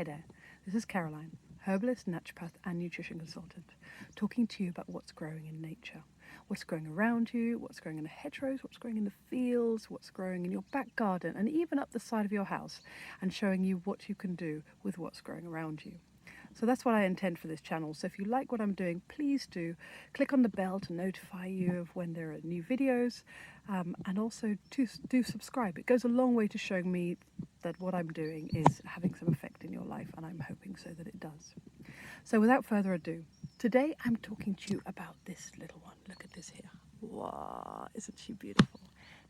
Hi there, this is Caroline, herbalist, naturopath and nutrition consultant, talking to you about what's growing in nature. What's growing around you, what's growing in the hedgerows, what's growing in the fields, what's growing in your back garden and even up the side of your house, and showing you what you can do with what's growing around you. So that's what I intend for this channel. So if you like what I'm doing, please do click on the bell to notify you of when there are new videos, and also do subscribe. It goes a long way to showing me that what I'm doing is having some effect in your life, and I'm hoping so that it does. So without further ado, today I'm talking to you about this little one. Look at this here. Wow, isn't she beautiful?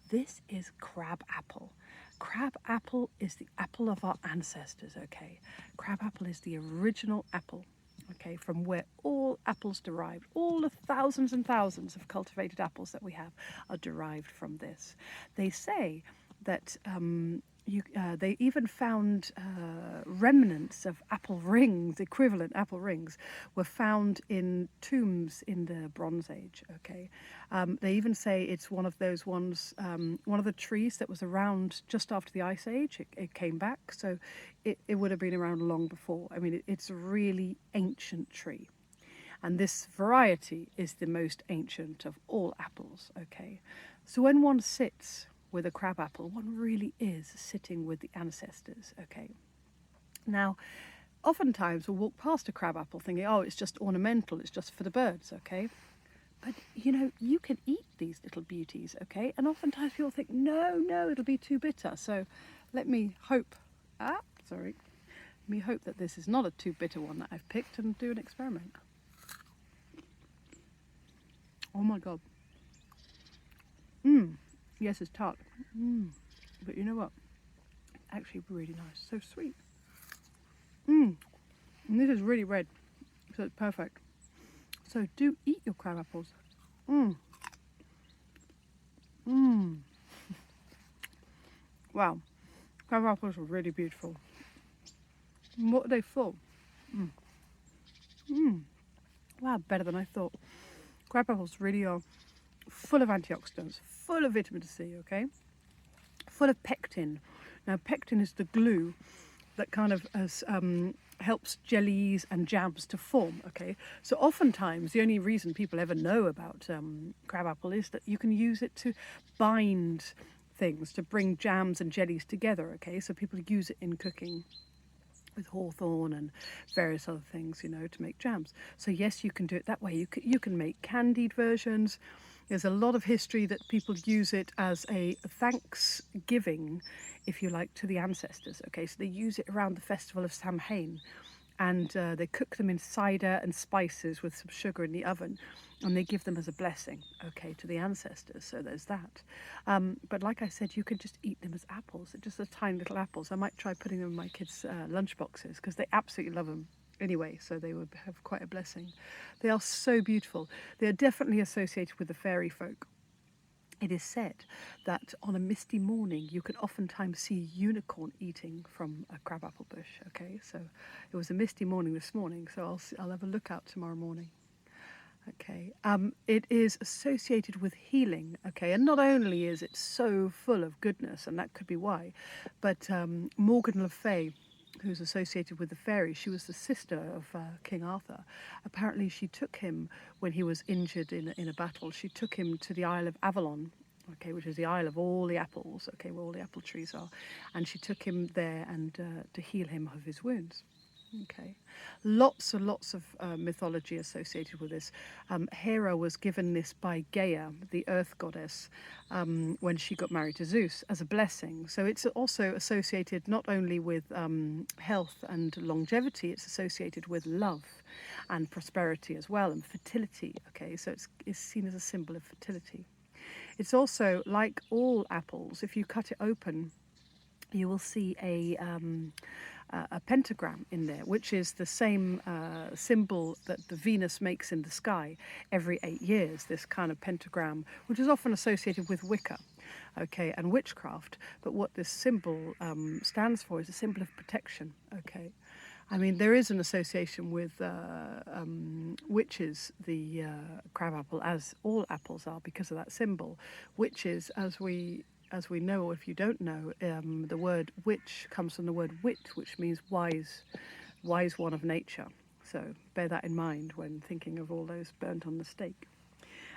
This is crab apple. Crab apple is the apple of our ancestors, okay? Crab apple is the original apple, okay, from where all apples derived. All the thousands and thousands of cultivated apples that we have are derived from this. They say that they even found remnants of apple rings, equivalent apple rings, were found in tombs in the Bronze Age. Okay, they even say it's one of those ones, one of the trees that was around just after the Ice Age. It came back, so it would have been around long before. I mean, it's a really ancient tree. And this variety is the most ancient of all apples, okay? So when one sits with a crab apple, one really is sitting with the ancestors, okay? Now, oftentimes we'll walk past a crab apple thinking, oh, it's just ornamental, it's just for the birds, okay? But, you know, you can eat these little beauties, okay? And oftentimes people think, no, it'll be too bitter. So let me hope, let me hope that this is not a too bitter one that I've picked, and do an experiment. Oh my God. Yes, it's tart. But you know what? Actually really nice. So sweet. And this is really red, so it's perfect. So do eat your crab apples. Wow. Crab apples are really beautiful. And what are they for? Wow, better than I thought. Crab apples really are full of antioxidants, full of vitamin C, okay? Full of pectin. Now, pectin is the glue that kind of helps jellies and jams to form, okay? So oftentimes, the only reason people ever know about crab apple is that you can use it to bind things, to bring jams and jellies together, okay? So people use it in cooking with hawthorn and various other things, you know, to make jams. So yes, you can do it that way. You can make candied versions. There's a lot of history that people use it as a thanksgiving, if you like, to the ancestors. Okay, so they use it around the festival of Samhain, and they cook them in cider and spices with some sugar in the oven, and they give them as a blessing, okay, to the ancestors. So there's that. But like I said, you can just eat them as apples, just as tiny little apples. I might try putting them in my kids' lunch boxes, because they absolutely love them anyway, so they would have quite a blessing. They are so beautiful. They are definitely associated with the fairy folk. It is said that on a misty morning you can oftentimes see a unicorn eating from a crabapple bush. Okay, so it was a misty morning this morning, so I'll have a look out tomorrow morning. Okay, it is associated with healing. Okay, and not only is it so full of goodness, and that could be why, but Morgan Le Fay, who's associated with the fairies, she was the sister of King Arthur. Apparently she took him when he was injured in a battle. She took him to the Isle of Avalon, okay, which is the isle of all the apples, okay, where all the apple trees are, and she took him there and to heal him of his wounds. Okay, lots and lots of mythology associated with this. Hera was given this by Gaia, the earth goddess, when she got married to Zeus, as a blessing. So it's also associated not only with health and longevity, it's associated with love and prosperity as well, and fertility. Okay, so it's seen as a symbol of fertility. It's also, like all apples, if you cut it open, you will see a pentagram in there, which is the same symbol that the Venus makes in the sky every 8 years, this kind of pentagram, which is often associated with Wicca, okay, and witchcraft. But what this symbol stands for is a symbol of protection, okay. I mean, there is an association with witches, the crabapple, as all apples are, because of that symbol. Witches, as we as we know, or if you don't know, the word witch comes from the word wit, which means wise, wise one of nature. So bear that in mind when thinking of all those burnt on the stake.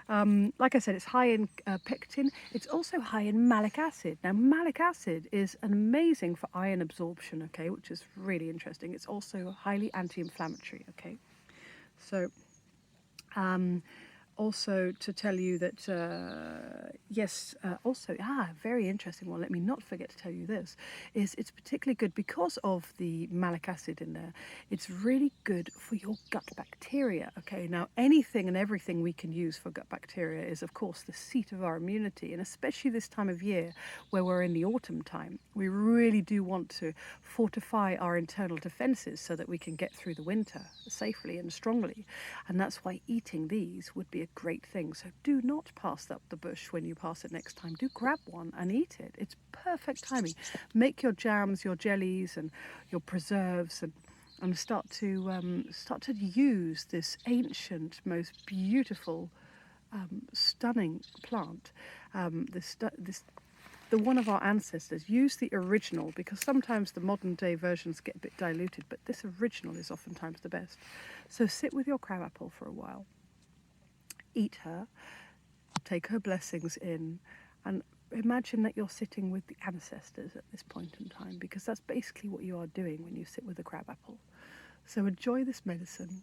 Like I said, it's high in pectin. It's also high in malic acid. Now, malic acid is amazing for iron absorption, okay, which is really interesting. It's also highly anti-inflammatory, okay. So, also to tell you that, very interesting one, let me not forget to tell you this, is it's particularly good because of the malic acid in there. It's really good for your gut bacteria, okay? Now, anything and everything we can use for gut bacteria is, of course, the seat of our immunity, and especially this time of year where we're in the autumn time, we really do want to fortify our internal defenses so that we can get through the winter safely and strongly, and that's why eating these would be a great thing. So do not pass up the bush when you pass it next time. Do grab one and eat it. It's perfect timing. Make your jams, your jellies, and your preserves, and start to use this ancient, most beautiful, stunning plant. The one of our ancestors. Use the original, because sometimes the modern day versions get a bit diluted, but this original is oftentimes the best. So sit with your crabapple for a while, eat her, take her blessings in, and imagine that you're sitting with the ancestors at this point in time, because that's basically what you are doing when you sit with the crabapple. So enjoy this medicine.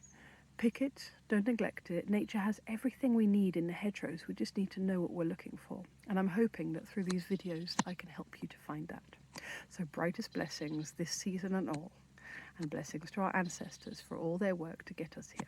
Pick it, don't neglect it. Nature has everything we need in the hedgerows. We just need to know what we're looking for. And I'm hoping that through these videos I can help you to find that. So brightest blessings this season and all. And blessings to our ancestors for all their work to get us here.